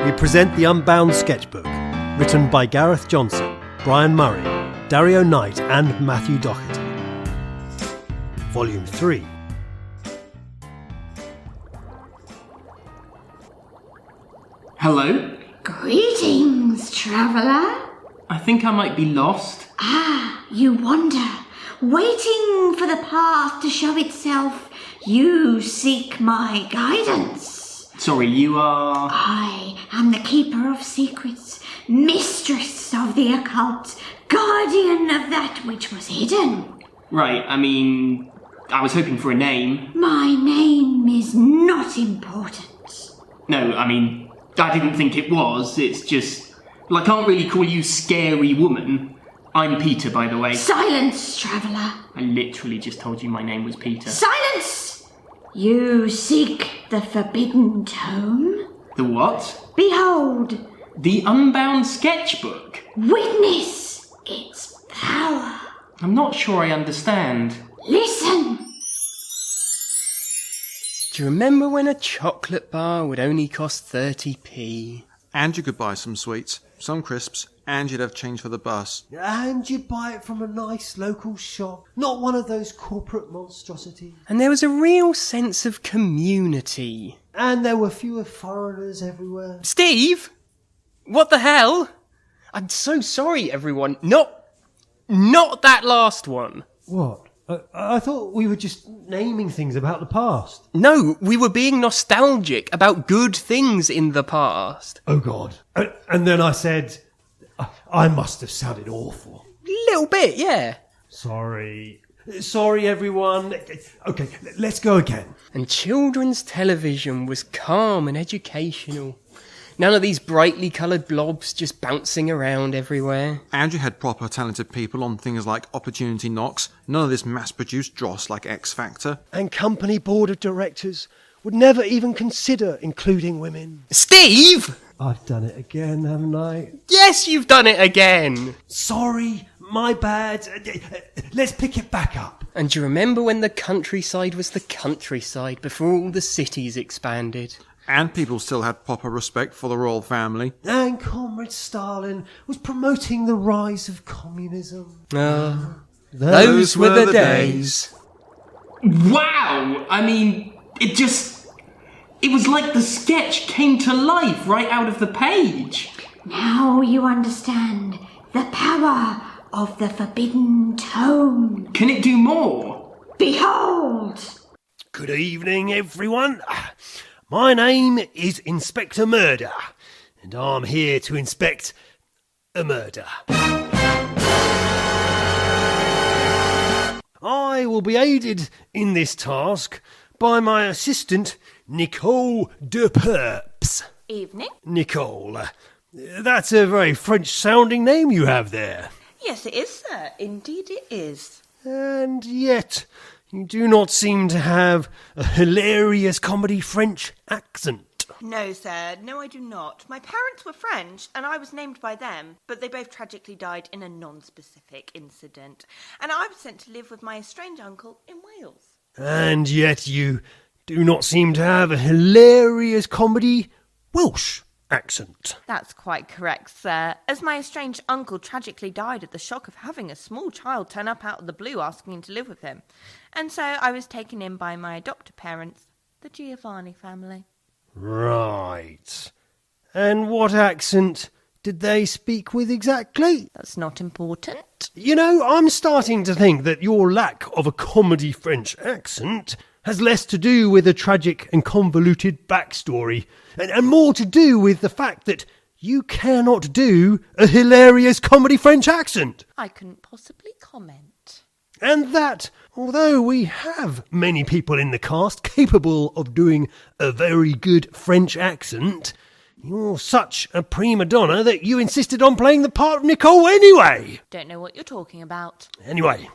we present the Unbound Sketchbook, written by Gareth Johnson, Brian Murray, Dario Knight and Matthew Doherty. Volume 3. Hello? Greetings, traveller. I think I might be lost. You wander, waiting for the path to show itself. You seek my guidance. Sorry, you are... I am the keeper of secrets, mistress of the occult, guardian of that which was hidden. Right, I was hoping for a name. My name is not important. No, I didn't think it was. It's just... Well, I can't really call you Scary Woman. I'm Peter, by the way. Silence, traveller. I literally just told you my name was Peter. Silence! You seek the forbidden tome? The what? Behold! The Unbound Sketchbook. Witness its power. I'm not sure I understand. Listen! Do you remember when a chocolate bar would only cost 30p? And you could buy some sweets, some crisps, and you'd have change for the bus. And you'd buy it from a nice local shop, not one of those corporate monstrosities. And there was a real sense of community. And there were fewer foreigners everywhere. Steve? What the hell? I'm so sorry, everyone. Not that last one. What? I thought we were just naming things about the past. No, we were being nostalgic about good things in the past. Oh, God. And then I said, I must have sounded awful. Little bit, yeah. Sorry, everyone. Okay, let's go again. And children's television was calm and educational. None of these brightly coloured blobs just bouncing around everywhere. And you had proper talented people on things like Opportunity Knocks, none of this mass-produced dross like X Factor. And company board of directors would never even consider including women. Steve! I've done it again, haven't I? Yes, you've done it again! Sorry, my bad. Let's pick it back up. And do you remember when the countryside was the countryside before all the cities expanded? And people still had proper respect for the royal family. And Comrade Stalin was promoting the rise of communism. Those were the days. Wow! It was like the sketch came to life right out of the page. Now you understand the power of the forbidden tome. Can it do more? Behold! Good evening, everyone. My name is Inspector Murder, and I'm here to inspect a murder. I will be aided in this task by my assistant, Nicole de Perps. Evening. Nicole, that's a very French-sounding name you have there. Yes, it is, sir. Indeed it is. And yet, you do not seem to have a hilarious comedy French accent. No, sir. No, I do not. My parents were French, and I was named by them, but they both tragically died in a non-specific incident. And I was sent to live with my estranged uncle in Wales. And yet you do not seem to have a hilarious comedy Welsh accent. That's quite correct, sir. As my estranged uncle tragically died at the shock of having a small child turn up out of the blue asking him to live with him. And so I was taken in by my adoptive parents, the Giovanni family. Right. And what accent did they speak with exactly? That's not important. You know, I'm starting to think that your lack of a comedy French accent has less to do with a tragic and convoluted backstory, and more to do with the fact that you cannot do a hilarious comedy French accent. I couldn't possibly comment. And that, although we have many people in the cast capable of doing a very good French accent, you're such a prima donna that you insisted on playing the part of Nicole anyway. Don't know what you're talking about. Anyway,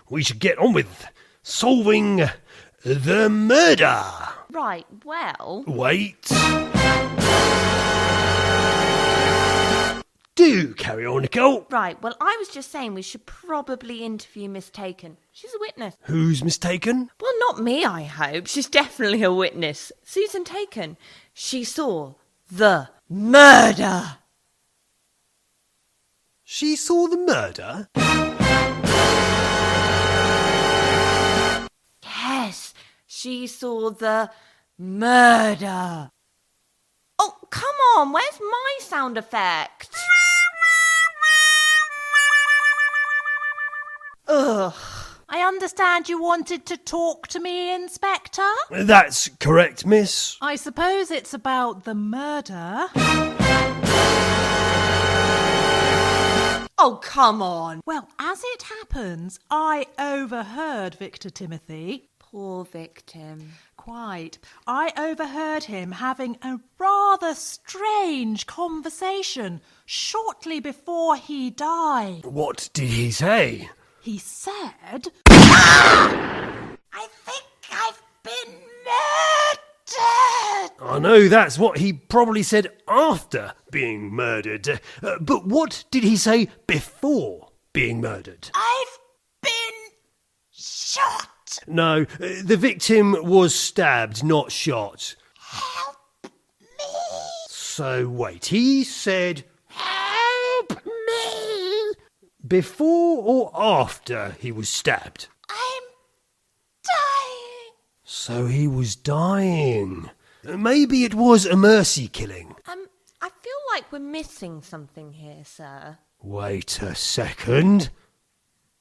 we should get on with solving the murder. Right, well... Wait. Do carry on, Nicole. Right, well, I was just saying we should probably interview Miss Taken. She's a witness. Who's mistaken? Well, not me, I hope. She's definitely a witness. Susan Taken. She saw the Murder! She saw the murder? Yes, she saw the murder. Oh, come on, where's my sound effect? Ugh. I understand you wanted to talk to me, Inspector? That's correct, miss. I suppose it's about the murder. Oh, come on. Well, as it happens, I overheard Victor Timothy. Poor victim. Quite. I overheard him having a rather strange conversation shortly before he died. What did he say? He said... I think I've been murdered! I know that's what he probably said after being murdered. But what did he say before being murdered? I've been shot! No, the victim was stabbed, not shot. Help me! So wait, he said Help me! before or after he was stabbed? I'm dying! So he was dying. Maybe it was a mercy killing. I feel like we're missing something here, sir. Wait a second.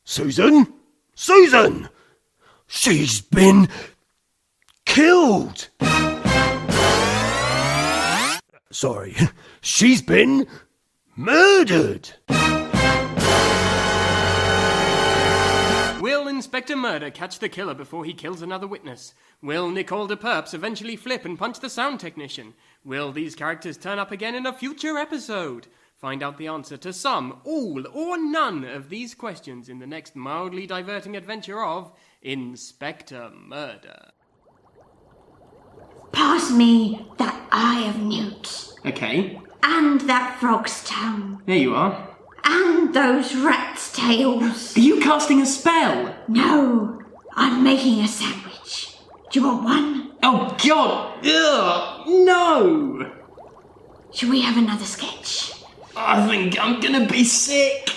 Susan? Susan! She's been killed! Sorry, she's been murdered! Will Inspector Murder catch the killer before he kills another witness? Will Nicole de Perps eventually flip and punch the sound technician? Will these characters turn up again in a future episode? Find out the answer to some, all, or none of these questions in the next mildly diverting adventure of Inspector Murder. Pass me that eye of newt. Okay, And that frog's tongue. there you are. And those rats' tails. Are you casting a spell? No, I'm making a sandwich. Do you want one? Oh, God! Ugh, no! Shall we have another sketch? I think I'm gonna be sick.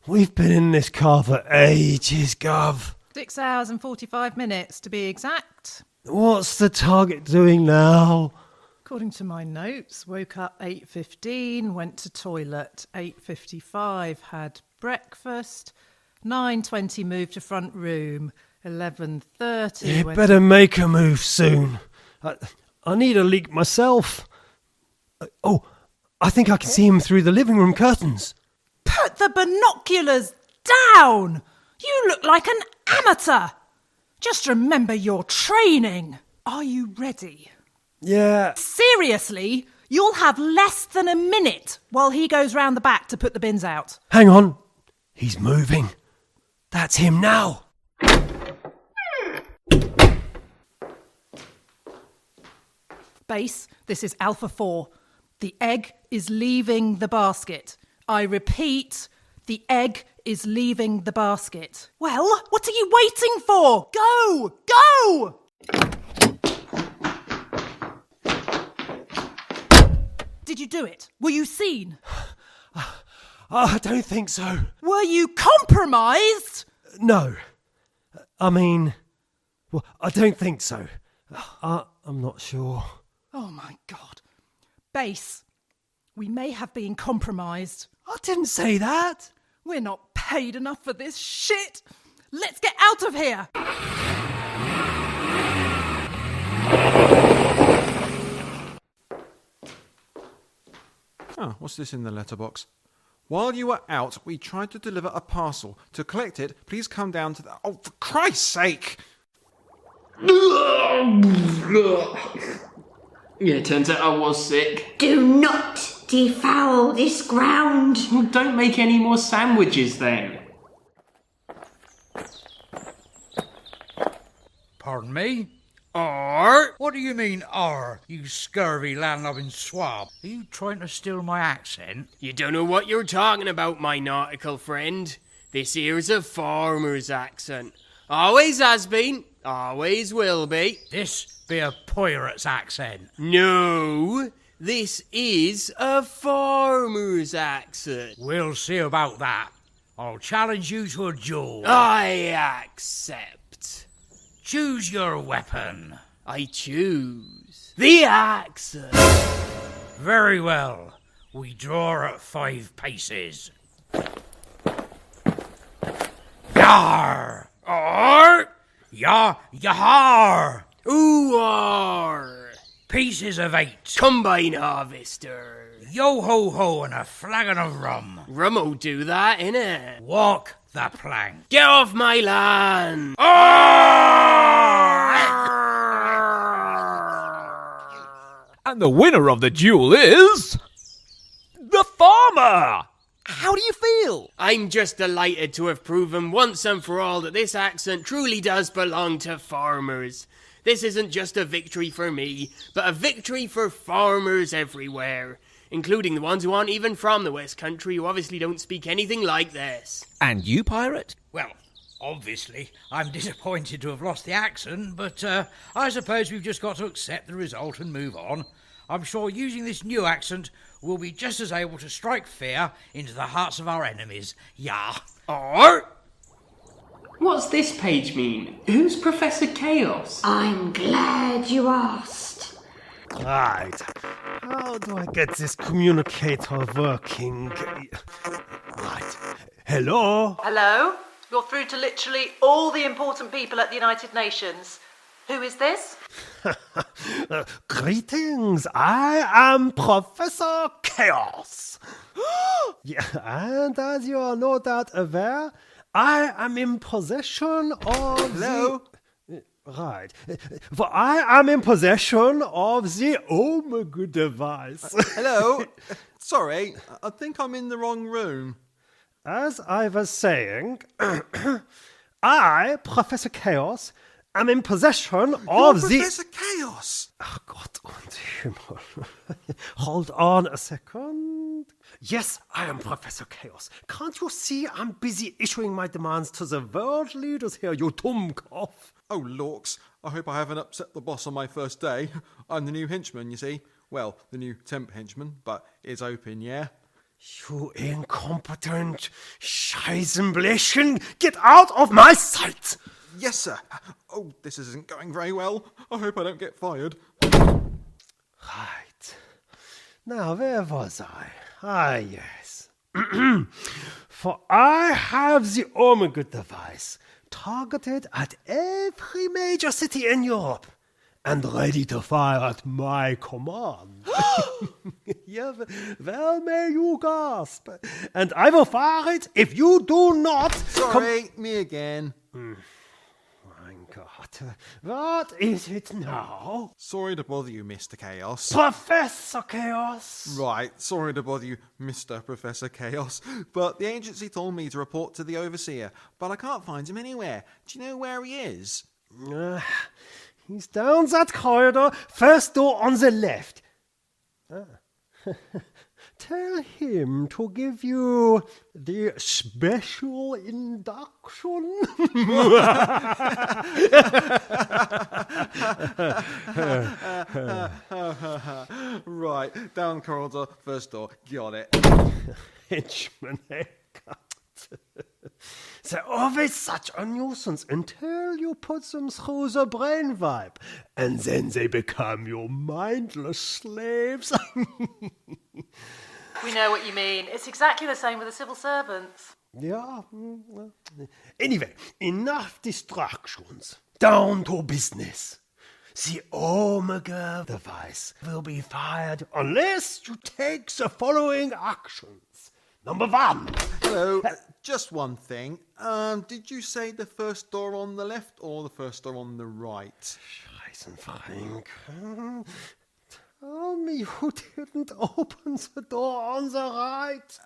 We've been in this car for ages, Gov. 6 hours and 45 minutes to be exact. What's the target doing now? According to my notes, woke up 8:15, went to toilet, 8:55, had breakfast, 9:20 moved to front room, 11:30... You better make a move soon. I need a leak myself. Oh, I think I can see him through the living room curtains. Put the binoculars down! You look like an amateur! Just remember your training. Are you ready? Yeah. Seriously, you'll have less than a minute while he goes round the back to put the bins out. Hang on. He's moving. That's him now. Base, this is Alpha 4. The egg is leaving the basket. I repeat, the egg is leaving the basket. Well, what are you waiting for? Go! Go! Did you do it? Were you seen? I don't think so. Were you compromised? No. I mean, well, I don't think so. I'm not sure. Oh my God. Base, we may have been compromised. I didn't say that. We're not paid enough for this shit. Let's get out of here. Oh, what's this in the letterbox? While you were out, we tried to deliver a parcel. To collect it, please come down to the... Oh, for Christ's sake! Yeah, it turns out I was sick. Do not defoul this ground. Well, don't make any more sandwiches then. Pardon me? R? What do you mean, R, you scurvy land-loving swab? Are you trying to steal my accent? You don't know what you're talking about, my nautical friend. This here's a farmer's accent. Always has been, Always will be. This be a pirate's accent. No, this is a farmer's accent. We'll see about that. I'll challenge you to a duel. I accept. Choose your weapon. I choose the accent. Very well. We draw at 5 paces. Yar! Or Yar! ooh are Pieces of 8. combine harvester. Yo-ho-ho and a flagon of rum. Rum'll do that, innit? Walk the plank. Get off my land! And the winner of the duel is... the farmer! How do you feel? I'm just delighted to have proven once and for all that this accent truly does belong to farmers. This isn't just a victory for me, but a victory for farmers everywhere, including the ones who aren't even from the West Country, who obviously don't speak anything like this. And you, pirate? Well, obviously, I'm disappointed to have lost the accent, but I suppose we've just got to accept the result and move on. I'm sure using this new accent, we'll be just as able to strike fear into the hearts of our enemies. Yeah. Or... what's this page mean? Who's Professor Chaos? I'm glad you asked. Right. How do I get this communicator working? Right. Hello? Hello? You're through to literally all the important people at the United Nations. Who is this? Greetings. I am Professor Chaos. Yeah, and as you are no doubt aware, I am in possession of Hello? Right. For I am in possession of the Omega device. Hello? Sorry, I think I'm in the wrong room. As I was saying, I, Professor Chaos, am in possession of the... Professor Chaos! Ach Gott und Himmel. Hold on a second. Yes, I am Professor Chaos. Can't you see I'm busy issuing my demands to the world leaders here, you Dummkopf? Oh, Lorks, I hope I haven't upset the boss on my first day. I'm the new henchman, you see. Well, the new temp henchman, but it's open, yeah? You incompetent Scheißenblechen! Get out of my sight! Yes, sir. Oh, this isn't going very well. I hope I don't get fired. Right. Now, where was I? Ah, yes. For I have the Omega device targeted at every major city in Europe and ready to fire at my command. Yeah, well, may you gasp. And I will fire it if you do not... Sorry, me again. Mein Gott, what is it now? Sorry to bother you, Mr. Chaos. Professor Chaos! Right, sorry to bother you, Mr. Professor Chaos. But the agency told me to report to the overseer, but I can't find him anywhere. Do you know where he is? He's down that corridor, first door on the left. Tell him to give you the special induction. Right, down corridor, first door. Got it. Henchman haircut. They're always such a nuisance until you put them through the brainwipe, and then they become your mindless slaves. We know what you mean. It's exactly the same with the civil servants. Yeah. Anyway, enough distractions. Down to business. The Omega device will be fired unless you take the following actions. Number 1. Hello, just one thing. Did you say the first door on the left or the first door on the right? Scheißenfrank. Tell me who didn't open the door on the right.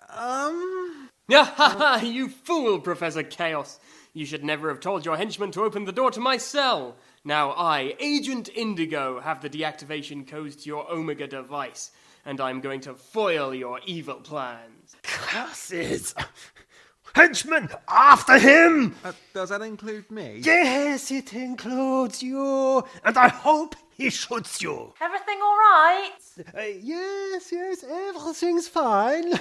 You fool, Professor Chaos. You should never have told your henchman to open the door to my cell. Now I, Agent Indigo, have the deactivation codes to your Omega device, and I'm going to foil your evil plans. Curses! Henchmen, after him! Does that include me? Yes, it includes you, and I hope he shoots you. Everything all right? Yes, everything's fine.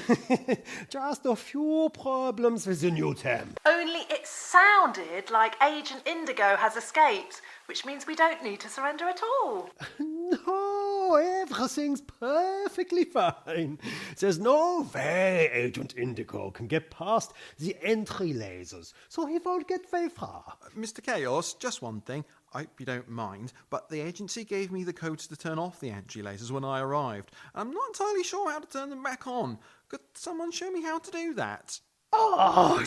Just a few problems with the new temp. Only it sounded like Agent Indigo has escaped, which means we don't need to surrender at all. No, everything's perfectly fine. There's no way Agent Indigo can get past the entry lasers, so he won't get very far. Mr. Chaos, just one thing. I hope you don't mind, but the agency gave me the codes to turn off the entry lasers when I arrived. I'm not entirely sure how to turn them back on. Could someone show me how to do that? Oh,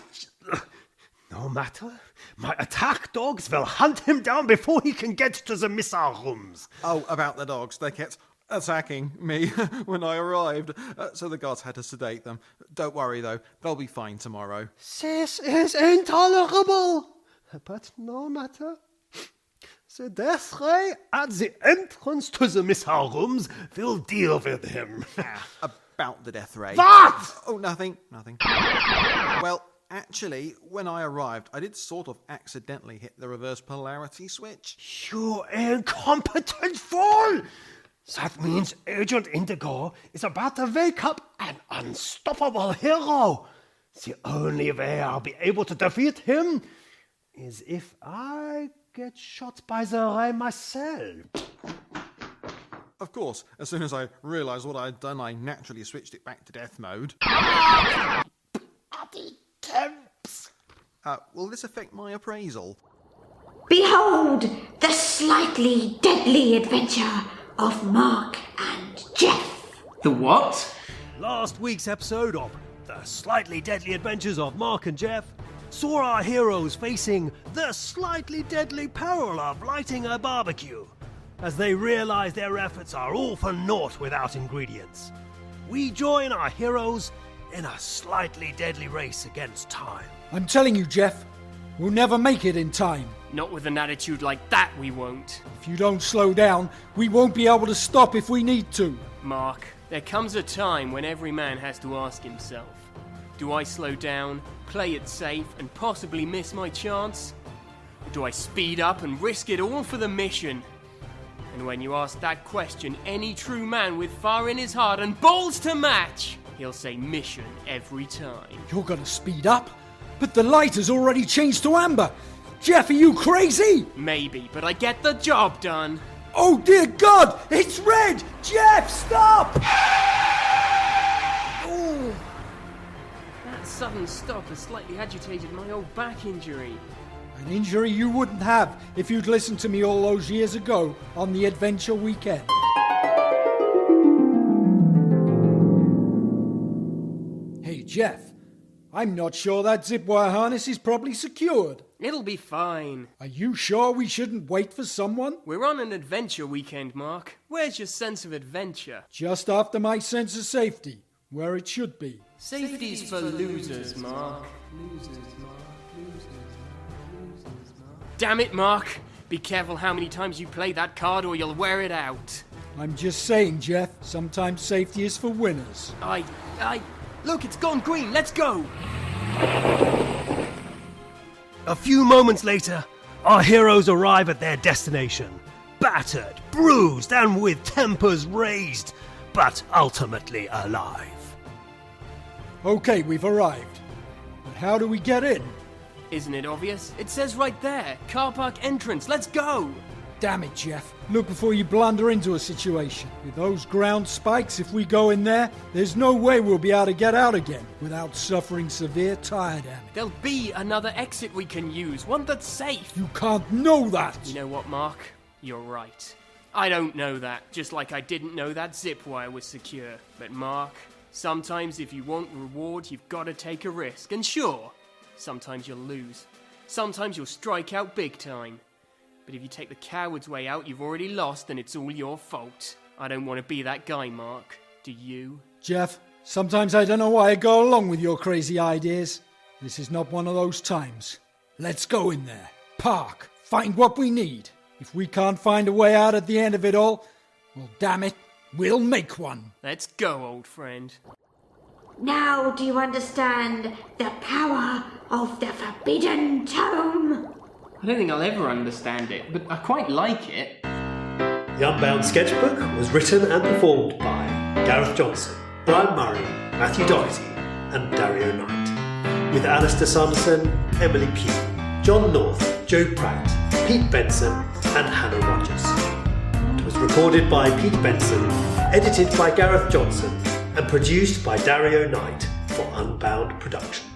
no matter. My attack dogs will hunt him down before he can get to the missile rooms. Oh, about the dogs. They kept attacking me when I arrived, so the guards had to sedate them. Don't worry, though. They'll be fine tomorrow. This is intolerable. But no matter. The death ray at the entrance to the missile rooms will deal with him. About the death ray. What? Oh, nothing. Well, actually, when I arrived, I did sort of accidentally hit the reverse polarity switch. You incompetent fool! That means Agent Indigo is about to wake up an unstoppable hero. The only way I'll be able to defeat him is if I get shot by the ray myself. Of course, as soon as I realised what I'd done, I naturally switched it back to death mode. Bloody temps! Will this affect my appraisal? Behold the slightly deadly adventure of Mark and Jeff. The what? Last week's episode of The Slightly Deadly Adventures of Mark and Jeff saw our heroes facing the slightly deadly peril of lighting a barbecue, as they realise their efforts are all for naught without ingredients. We join our heroes in a slightly deadly race against time. I'm telling you, Jeff, we'll never make it in time. Not with an attitude like that, we won't. If you don't slow down, we won't be able to stop if we need to. Mark, there comes a time when every man has to ask himself, do I slow down, play it safe, and possibly miss my chance? Or do I speed up and risk it all for the mission? And when you ask that question, any true man with fire in his heart and balls to match, he'll say mission every time. You're gonna speed up? But the light has already changed to amber. Jeff, are you crazy? Maybe, but I get the job done. Oh dear God, it's red! Jeff, stop! Oh, that sudden stop has slightly agitated my old back injury. An injury you wouldn't have if you'd listened to me all those years ago on the adventure weekend. Hey Jeff, I'm not sure that zip wire harness is properly secured. It'll be fine. Are you sure we shouldn't wait for someone? We're on an adventure weekend, Mark. Where's your sense of adventure? Just after my sense of safety, where it should be. Safety's for losers, Mark. Damn it, Mark. Be careful how many times you play that card or you'll wear it out. I'm just saying, Jeff, sometimes safety is for winners. Look, it's gone green. Let's go. A few moments later, our heroes arrive at their destination, battered, bruised, and with tempers raised, but ultimately alive. Okay, we've arrived. But how do we get in? Isn't it obvious? It says right there, car park entrance. Let's go. Damn it, Jeff. Look before you blunder into a situation. With those ground spikes, if we go in there, there's no way we'll be able to get out again without suffering severe tire damage. There'll be another exit we can use, one that's safe. You can't know that! You know what, Mark? You're right. I don't know that, just like I didn't know that zip wire was secure. But Mark, sometimes if you want reward, you've got to take a risk. And sure, sometimes you'll lose. Sometimes you'll strike out big time. But if you take the coward's way out, you've already lost and it's all your fault. I don't want to be that guy, Mark. Do you? Jeff, sometimes I don't know why I go along with your crazy ideas. This is not one of those times. Let's go in there. Park. Find what we need. If we can't find a way out at the end of it all, well, damn it, we'll make one. Let's go, old friend. Now do you understand the power of the Forbidden Tome? I don't think I'll ever understand it, but I quite like it. The Unbound Sketchbook was written and performed by Gareth Johnson, Brian Murray, Matthew Doherty and Dario Knight, with Alistair Sanderson, Emily Pugh, John North, Joe Pratt, Pete Benson and Hannah Rogers. It was recorded by Pete Benson, edited by Gareth Johnson and produced by Dario Knight for Unbound Productions.